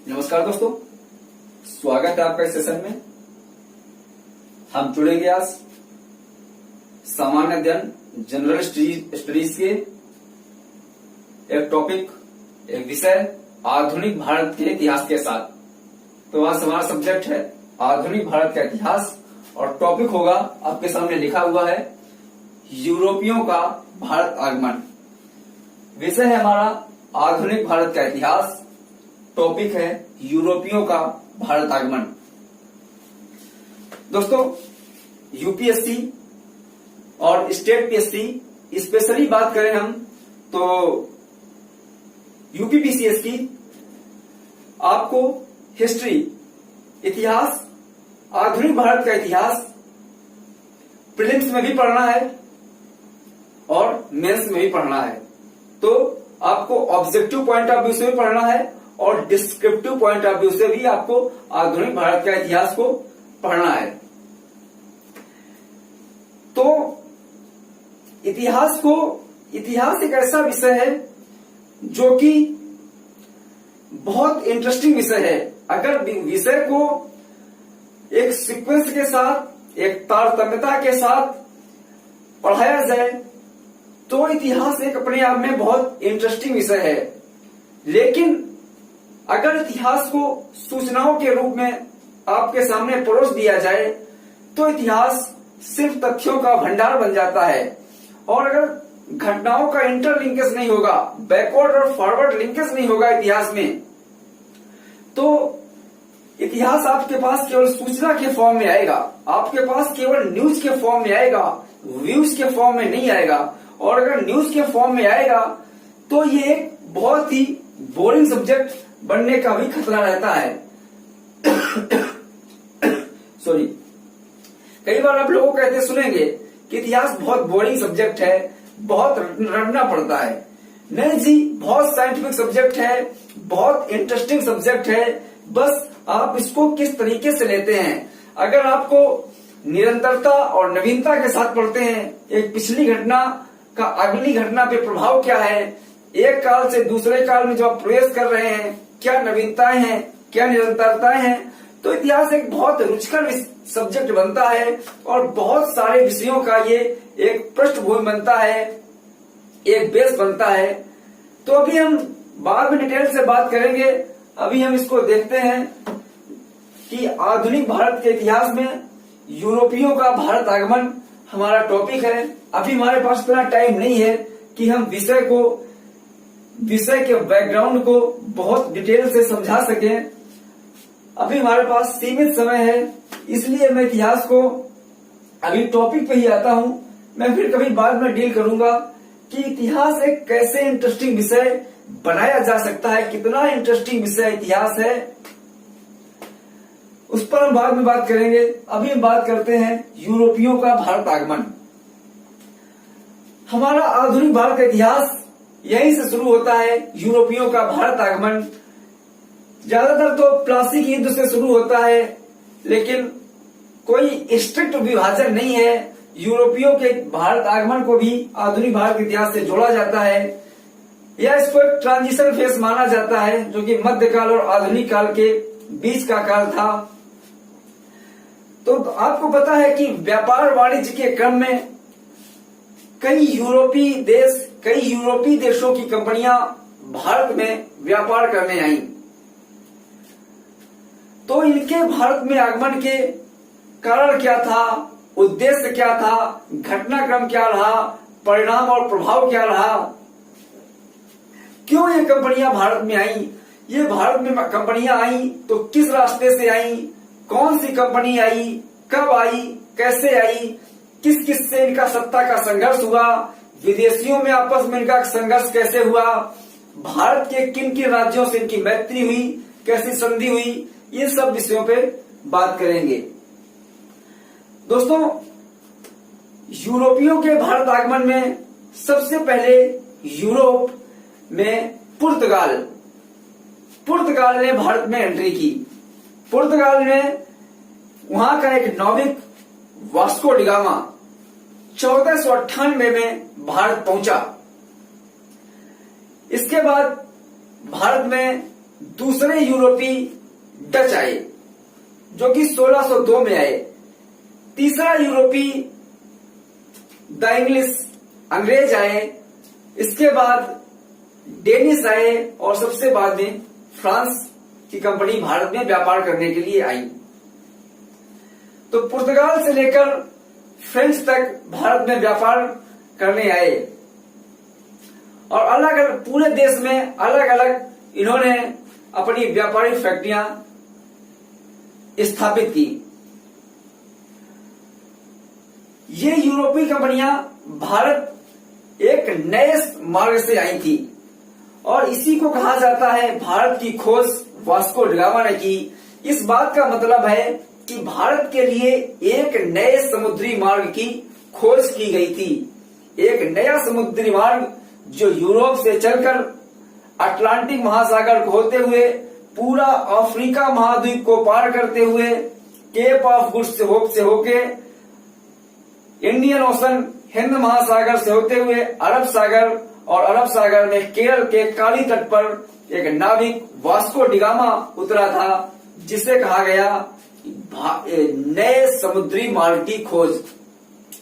नमस्कार दोस्तों, स्वागत है आपका इस सेशन में। हम जुड़ेंगे आज सामान्य अध्ययन जनरल स्टडीज के एक टॉपिक, एक विषय आधुनिक भारत के इतिहास के साथ। तो आज हमारा सब्जेक्ट है आधुनिक भारत का इतिहास और टॉपिक होगा, आपके सामने लिखा हुआ है, यूरोपियों का भारत आगमन। विषय है हमारा आधुनिक भारत का इतिहास, टॉपिक है यूरोपियों का भारत आगमन। दोस्तों, यूपीएससी और स्टेट पीएससी स्पेशली बात करें हम तो यूपीपीसीएस की आपको हिस्ट्री, इतिहास, आधुनिक भारत का इतिहास प्रीलिम्स में भी पढ़ना है और मेंस में भी पढ़ना है। तो आपको ऑब्जेक्टिव पॉइंट ऑफ व्यू से भी पढ़ना है और डिस्क्रिप्टिव पॉइंट ऑफ व्यू से भी आपको आधुनिक भारत का इतिहास को पढ़ना है। तो इतिहास एक ऐसा विषय है जो कि बहुत इंटरेस्टिंग विषय है। अगर विषय को एक सीक्वेंस के साथ, एक तारतम्यता के साथ पढ़ाया जाए तो इतिहास एक अपने आप में बहुत इंटरेस्टिंग विषय है। लेकिन अगर इतिहास को सूचनाओं के रूप में आपके सामने परोस दिया जाए तो इतिहास सिर्फ तथ्यों का भंडार बन जाता है। और अगर घटनाओं का इंटरलिंकेज नहीं होगा, बैकवर्ड और फॉरवर्ड लिंकेज नहीं होगा इतिहास में, तो इतिहास आपके पास केवल सूचना के फॉर्म में आएगा, आपके पास केवल न्यूज के फॉर्म में आएगा, व्यूज के फॉर्म में नहीं आएगा। और अगर न्यूज के फॉर्म में आएगा तो ये एक बहुत ही बोरिंग सब्जेक्ट बनने का भी खतरा रहता है। सॉरी, कई बार आप लोगों को कहते सुनेंगे कि इतिहास बहुत बोरिंग सब्जेक्ट है, बहुत रटना पड़ता है। नहीं जी, बहुत साइंटिफिक सब्जेक्ट है, बहुत इंटरेस्टिंग सब्जेक्ट है, बस आप इसको किस तरीके से लेते हैं। अगर आपको निरंतरता और नवीनता के साथ पढ़ते हैं, एक पिछली घटना का अगली घटना पे प्रभाव क्या है, एक काल से दूसरे काल में जो आप प्रवेश कर रहे हैं, क्या नवीनताएं हैं, क्या निरंतरताएं हैं, तो इतिहास एक बहुत रुचिकर सब्जेक्ट बनता है और बहुत सारे विषयों का ये एक पृष्ठभूमि बनता है, एक बेस बनता है। तो अभी हम बाद में डिटेल से बात करेंगे। अभी हम इसको देखते हैं कि आधुनिक भारत के इतिहास में यूरोपियों का भारत आगमन हमारा टॉपिक है। अभी हमारे पास इतना टाइम नहीं है कि हम विषय के बैकग्राउंड को बहुत डिटेल से समझा सकें। अभी हमारे पास सीमित समय है, इसलिए मैं इतिहास को अभी टॉपिक पे ही आता हूं। मैं फिर कभी बाद में डील करूंगा कि इतिहास एक कैसे इंटरेस्टिंग विषय बनाया जा सकता है, कितना इंटरेस्टिंग विषय इतिहास है, उस पर हम बाद में बात करेंगे। अभी हम बात करते हैं यूरोपियों का भारत आगमन। हमारा आधुनिक भारत का इतिहास यहीं से शुरू होता है, यूरोपियों का भारत आगमन। ज्यादातर तो प्लासी युद्ध से शुरू होता है, लेकिन कोई स्ट्रिक्ट विभाजन नहीं है। यूरोपियों के भारत आगमन को भी आधुनिक भारत के इतिहास से जोड़ा जाता है, या इसको एक ट्रांजिशन फेज माना जाता है, जो कि मध्यकाल और आधुनिक काल के बीच का काल था। तो आपको पता है कि व्यापार वाणिज्य के क्रम में कई यूरोपीय देशों की कंपनियां भारत में व्यापार करने आईं। तो इनके भारत में आगमन के कारण क्या था, उद्देश्य क्या था, घटनाक्रम क्या रहा, परिणाम और प्रभाव क्या रहा, क्यों ये कंपनियां भारत में आई, ये भारत में कंपनियां आई तो किस रास्ते से आई, कौन सी कंपनी आई, कब आई, कैसे आई, किस किस से इनका सत्ता का संघर्ष हुआ, विदेशियों में आपस में इनका संघर्ष कैसे हुआ, भारत के किन किन राज्यों से इनकी मैत्री हुई, कैसी संधि हुई, ये सब विषयों पे बात करेंगे। दोस्तों, यूरोपियों के भारत आगमन में सबसे पहले यूरोप में पुर्तगाल ने भारत में एंट्री की। पुर्तगाल में वहां का एक नाविक वास्को डिगामा 1498 में भारत पहुंचा। इसके बाद भारत में दूसरे यूरोपी डच आए जो कि 1602 में आए। तीसरा यूरोपी द इंग्लिश अंग्रेज आए। इसके बाद डेनिश आए और सबसे बाद में फ्रांस की कंपनी भारत में व्यापार करने के लिए आई। तो पुर्तगाल से लेकर फ्रेंच तक भारत में व्यापार करने आए और अलग अलग पूरे देश में अलग अलग इन्होंने अपनी व्यापारिक फैक्ट्रियां स्थापित की। ये यूरोपीय कंपनियां भारत एक नए मार्ग से आई थी और इसी को कहा जाता है भारत की खोज वास्को ड गामा ने की। इस बात का मतलब है कि भारत के लिए एक नए समुद्री मार्ग की खोज की गई थी। एक नया समुद्री मार्ग जो यूरोप से चलकर अटलांटिक महासागर को होते हुए पूरा अफ्रीका महाद्वीप को पार करते हुए केप ऑफ गुड से होके इंडियन ओशन हिंद महासागर से होते हुए अरब सागर और अरब सागर में केरल के काली तट पर एक नाविक वास्को ड गामा उतरा था, जिसे कहा गया नए समुद्री मार्ग की खोज।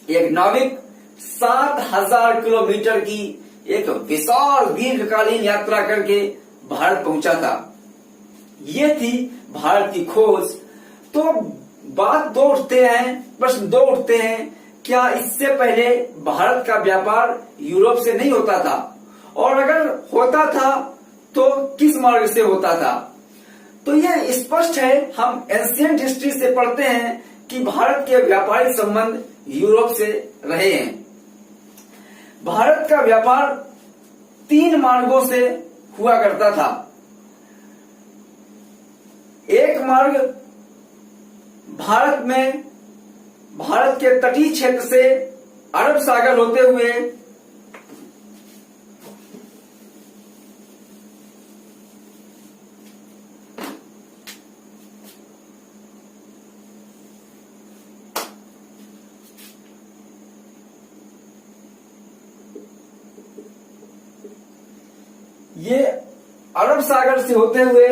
एक नाविक 7000 किलोमीटर की एक विशाल दीर्घकालीन यात्रा करके भारत पहुंचा था। ये थी भारत की खोज। तो प्रश्न दो उठते हैं, क्या इससे पहले भारत का व्यापार यूरोप से नहीं होता था? और अगर होता था तो किस मार्ग से होता था? तो यह स्पष्ट है, हम एंशिएंट हिस्ट्री से पढ़ते हैं कि भारत के व्यापारिक संबंध यूरोप से रहे हैं। भारत का व्यापार 3 मार्गों से हुआ करता था। एक मार्ग भारत के तटीय क्षेत्र से अरब सागर होते हुए ये अरब सागर से होते हुए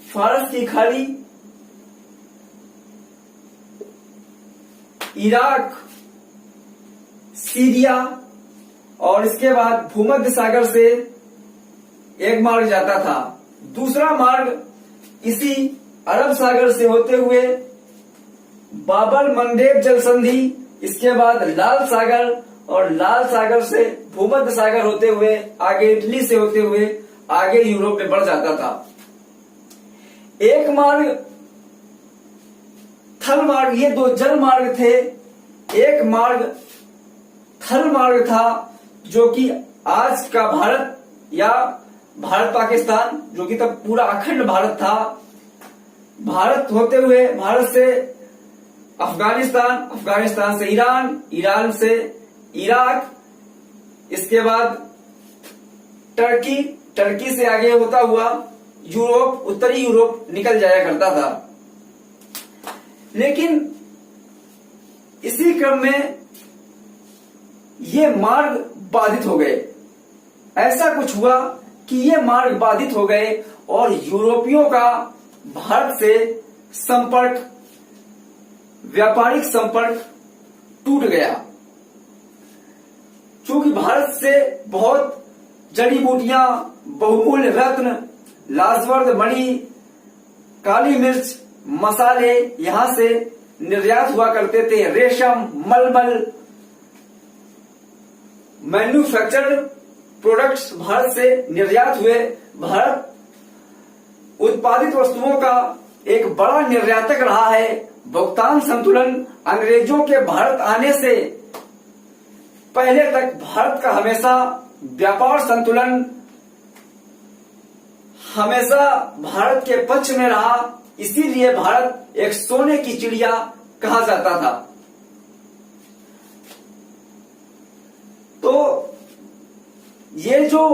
फारस की खाड़ी, इराक, सीरिया और इसके बाद भूमध्य सागर से एक मार्ग जाता था। दूसरा मार्ग इसी अरब सागर से होते हुए बाबर मंडेब जल संधि, इसके बाद लाल सागर और लाल सागर से भूमध्य सागर होते हुए आगे इटली से होते हुए आगे यूरोप में बढ़ जाता था। एक मार्ग थल मार्ग, ये 2 जल मार्ग थे। एक मार्ग थल मार्ग था जो कि आज का भारत या भारत पाकिस्तान, जो कि तब पूरा अखंड भारत था, भारत होते हुए भारत से अफगानिस्तान, अफगानिस्तान से ईरान, ईरान से इराक, इसके बाद टर्की, टर्की से आगे होता हुआ यूरोप, उत्तरी यूरोप निकल जाया करता था। लेकिन इसी क्रम में ये मार्ग बाधित हो गए। ऐसा कुछ हुआ कि ये मार्ग बाधित हो गए और यूरोपियों का भारत से संपर्क, व्यापारिक संपर्क टूट गया। चूंकि भारत से बहुत जड़ी बूटियां, बहुमूल्य रत्न, लाजवर्द मणि, काली मिर्च, मसाले यहां से निर्यात हुआ करते थे। रेशम, मलमल, मैन्युफैक्चर्ड प्रोडक्ट्स भारत से निर्यात हुए। भारत उत्पादित वस्तुओं का एक बड़ा निर्यातक रहा है। भुगतान संतुलन अंग्रेजों के भारत आने से पहले तक भारत का हमेशा व्यापार संतुलन हमेशा भारत के पक्ष में रहा। इसीलिए भारत एक सोने की चिड़िया कहा जाता था। तो ये जो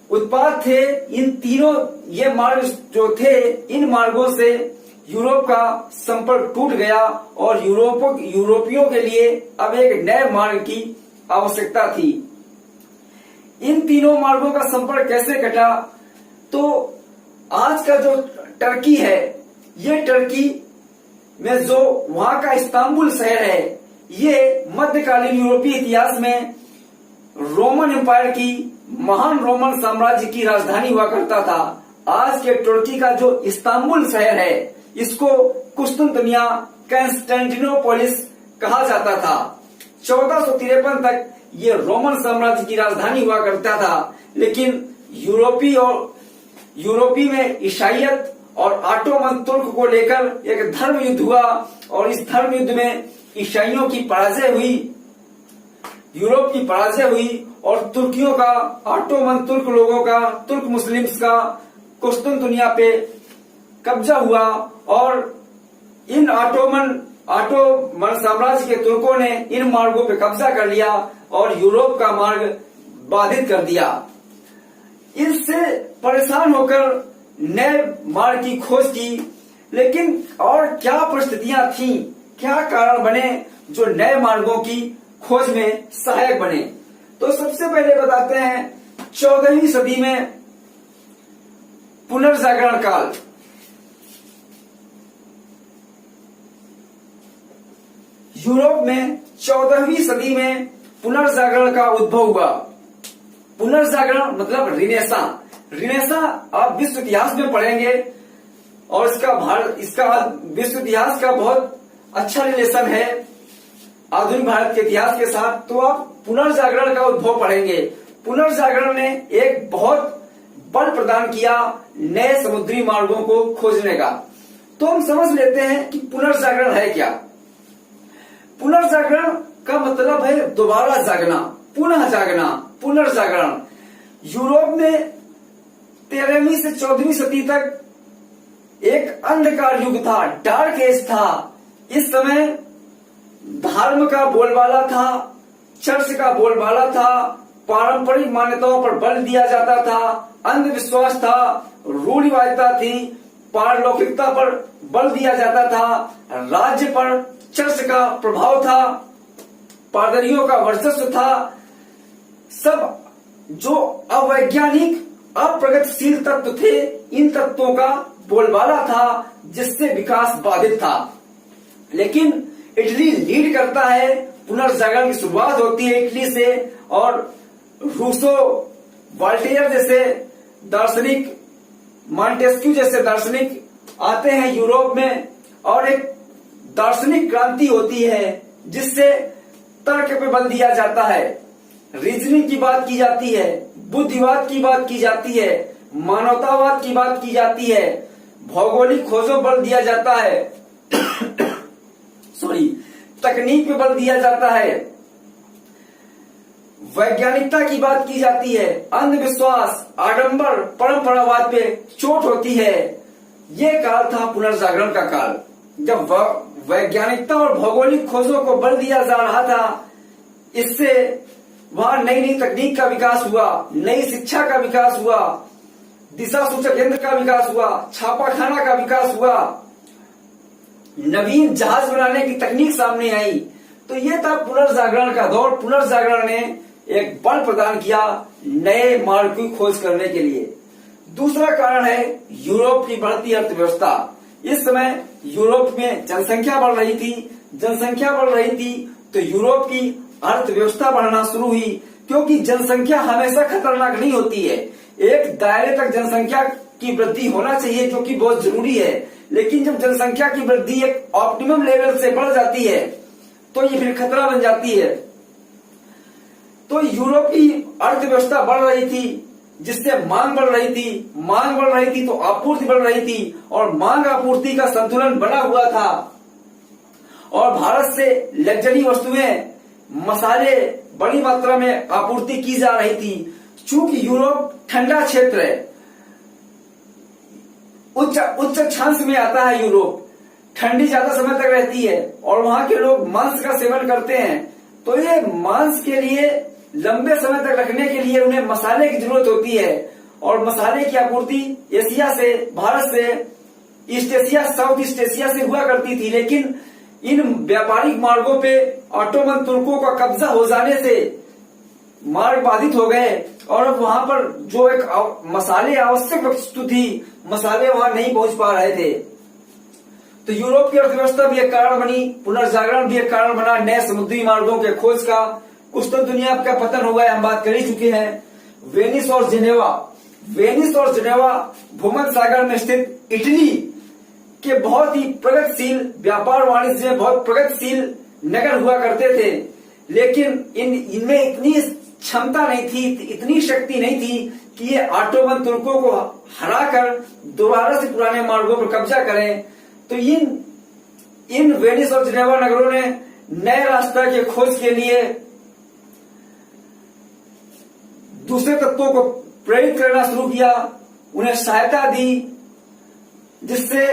उत्पाद थे, इन तीनों ये मार्ग जो थे, इन मार्गों से यूरोप का संपर्क टूट गया और यूरोपियों के लिए अब एक नए मार्ग की आवश्यकता थी। इन तीनों मार्गों का संपर्क कैसे कटा? तो आज का जो टर्की है, ये टर्की में जो वहां का इस्तांबुल शहर है, ये मध्यकालीन यूरोपीय इतिहास में रोमन एम्पायर की, महान रोमन साम्राज्य की राजधानी हुआ करता था। आज के तुर्की का जो इस्तांबुल शहर है, इसको कुस्तुंतनिया, कॉन्स्टेंटिनोपोलिस कहा जाता था। 1453 तक ये रोमन साम्राज्य की राजधानी हुआ करता था, लेकिन यूरोपी में ईसाईयत और ऑटोमन तुर्क को लेकर एक धर्म युद्ध हुआ और इस धर्म युद्ध में ईसाइयों की पराजय हुई, यूरोप की पराजय हुई और तुर्कियों का, ऑटोमन तुर्क लोगों का, तुर्क मुस्लिम्स का कुस्तुंतनिया पे कब्जा हुआ और इन ऑटोमन साम्राज्य के तुर्कों ने इन मार्गों पे कब्जा कर लिया और यूरोप का मार्ग बाधित कर दिया। इससे परेशान होकर नए मार्ग की खोज की, लेकिन और क्या परिस्थितियां थीं, क्या कारण बने जो नए मार्गों की खोज में सहायक बने? तो सबसे पहले बताते हैं 14वीं सदी में पुनर्जागरण काल। यूरोप में 14वीं सदी में पुनर्जागरण का उद्भव हुआ। पुनर्जागरण मतलब रिनेसा आप विश्व इतिहास में पढ़ेंगे और इसका विश्व इतिहास का बहुत अच्छा रिलेशन है आधुनिक भारत के इतिहास के साथ। तो आप पुनर्जागरण का उद्भव पढ़ेंगे। पुनर्जागरण ने एक बहुत बल प्रदान किया नए समुद्री मार्गों को खोजने का। तो हम समझ लेते हैं कि पुनर्जागरण है क्या। पुनर्जागरण का मतलब है दोबारा जागना, पुनः जागना, पुनर्जागरण। यूरोप में 13वीं से 14वीं सदी तक एक अंधकार युग था, डार्क एज था। इस समय धर्म का बोलबाला था, चर्च का बोलबाला था, पारंपरिक मान्यताओं पर बल दिया जाता था, अंधविश्वास था, रूढ़िवादिता थी, पारलौकिकता पर बल दिया जाता था, राज्य पर चर्च का प्रभाव था, पादरियों का वर्चस्व था। सब जो अवैज्ञानिक, अप्रगतिशील तत्व थे, इन तत्वों का बोलबाला था, जिससे विकास बाधित था। लेकिन इटली लीड करता है, पुनर्जागरण की शुरुआत होती है इटली से और रूसो, वॉल्टेयर जैसे दार्शनिक, मॉन्टेस्क्यू जैसे दार्शनिक आते हैं यूरोप में और एक दार्शनिक क्रांति होती है जिससे तर्क पे बल दिया जाता है, रीजनिंग की बात की जाती है, बुद्धिवाद की बात की जाती है, मानवतावाद की बात की जाती है, भौगोलिक खोजों पर बल दिया जाता है तकनीक पे बल दिया जाता है, वैज्ञानिकता की बात की जाती है, अंधविश्वास, आडंबर, परंपरावाद पे चोट होती है। ये काल था पुनर्जागरण का काल, जब वैज्ञानिकता और भौगोलिक खोजों को बल दिया जा रहा था। इससे वहां नई नई तकनीक का विकास हुआ, नई शिक्षा का विकास हुआ, दिशा सूचक यंत्र का विकास हुआ, छापाखाना का विकास हुआ, नवीन जहाज बनाने की तकनीक सामने आई। तो ये था पुनर्जागरण का दौर। पुनर्जागरण ने एक बल प्रदान किया नए मार्ग की खोज करने के लिए। दूसरा कारण है यूरोप की बढ़ती अर्थव्यवस्था। इस समय यूरोप में जनसंख्या बढ़ रही थी, तो यूरोप की अर्थव्यवस्था बढ़ना शुरू हुई, क्योंकि जनसंख्या हमेशा खतरनाक नहीं होती है। एक दायरे तक जनसंख्या की वृद्धि होना चाहिए, जो कि बहुत जरूरी है, लेकिन जब जनसंख्या की वृद्धि एक ऑप्टिमम लेवल से बढ़ जाती है तो ये फिर खतरा बन जाती है। तो यूरोप की अर्थव्यवस्था बढ़ रही थी, जिससे मांग बढ़ रही थी तो आपूर्ति बढ़ रही थी, और मांग आपूर्ति का संतुलन बना हुआ था। और भारत से लग्जरी वस्तुएं, मसाले बड़ी मात्रा में आपूर्ति की जा रही थी। चूंकि यूरोप ठंडा क्षेत्र है, उच्च अक्षांश में आता है यूरोप, ठंडी ज्यादा समय तक रहती है और वहां के लोग मांस का सेवन करते हैं। तो ये मांस के लिए लंबे समय तक रखने के लिए उन्हें मसाले की जरूरत होती है, और मसाले की आपूर्ति एशिया से, भारत से, east Asia, south east Asia से हुआ करती थी। लेकिन इन व्यापारिक मार्गों पे ऑटोमन तुर्कों का कब्जा हो जाने से मार्ग बाधित हो गए और अब वहां पर जो एक मसाले आवश्यक वस्तु थी, मसाले वहां नहीं पहुंच पा रहे थे। तो यूरोप की अर्थव्यवस्था भी एक कारण बनी, पुनर्जागरण भी एक कारण बना नए समुद्री मार्गों के खोज का। कुस्तुनतुनिया का पतन हो गया, हम बात कर ही चुके हैं। वेनिस और जिनेवा भूमध्य सागर में स्थित इटली के बहुत ही प्रगतिशील व्यापार वाणिज्य में बहुत प्रगतिशील नगर हुआ करते थे, लेकिन इनमें इतनी क्षमता नहीं थी, इतनी शक्ति नहीं थी कि ये ऑटोमन तुर्कों को हराकर दोबारा से पुराने मार्गों पर कब्जा करें। तो इन वेनिस और जिनेवा नगरों ने नए रास्ता के खोज के लिए दूसरे तत्वों को प्रेरित करना शुरू किया, उन्हें सहायता दी, जिससे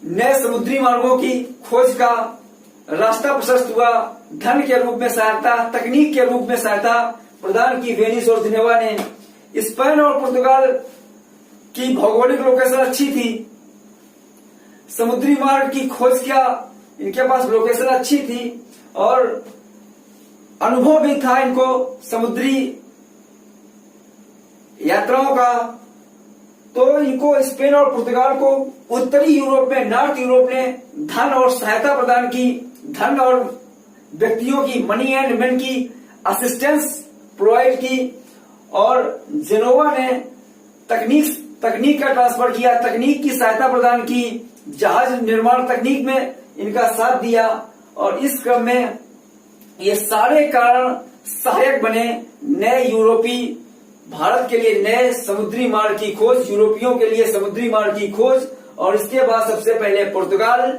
नए समुद्री मार्गों की खोज का रास्ता प्रशस्त हुआ। धन के रूप में सहायता, तकनीक के रूप में सहायता प्रदान की वेनिस और जिनेवा ने। स्पेन और पुर्तगाल की भौगोलिक लोकेशन अच्छी थी, समुद्री मार्ग की खोज किया, इनके पास लोकेशन अच्छी थी और अनुभव भी था इनको समुद्री यात्राओं का। तो इनको स्पेन और पुर्तगाल को उत्तरी यूरोप में, नॉर्थ यूरोप ने धन और सहायता प्रदान की, धन और व्यक्तियों की मनी एंड मैन की असिस्टेंस प्रोवाइड की, और जेनोवा ने तकनीक का ट्रांसफर किया, तकनीक की सहायता प्रदान की, जहाज निर्माण तकनीक में इनका साथ दिया। और इस क्रम में ये सारे कारण सहायक बने नए यूरोपी भारत के लिए नए समुद्री मार्ग की खोज, यूरोपियों के लिए समुद्री मार्ग की खोज। और इसके बाद सबसे पहले पुर्तगाल,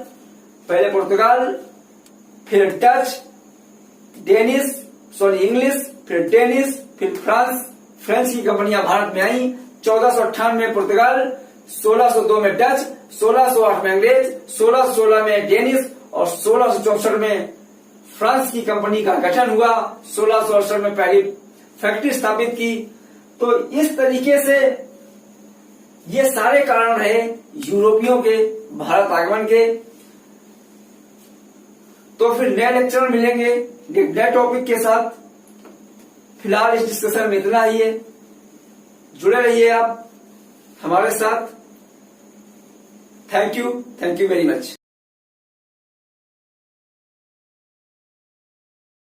फिर डच, इंग्लिश, फिर डेनिश, फिर फ्रेंच की कंपनियां भारत में आई। 1498 में पुर्तगाल, 1602 में डच, 1608 में अंग्रेज, 1616 में डेनिश और 1664 में फ्रांस की कंपनी का गठन हुआ। 1668 में पहली फैक्ट्री स्थापित की। तो इस तरीके से ये सारे कारण रहे यूरोपियों के भारत आगमन के। तो फिर नए लेक्चर में मिलेंगे नए टॉपिक के साथ। फिलहाल इस डिस्कशन में इतना ही है। जुड़े रहिए आप हमारे साथ। Thank you very much.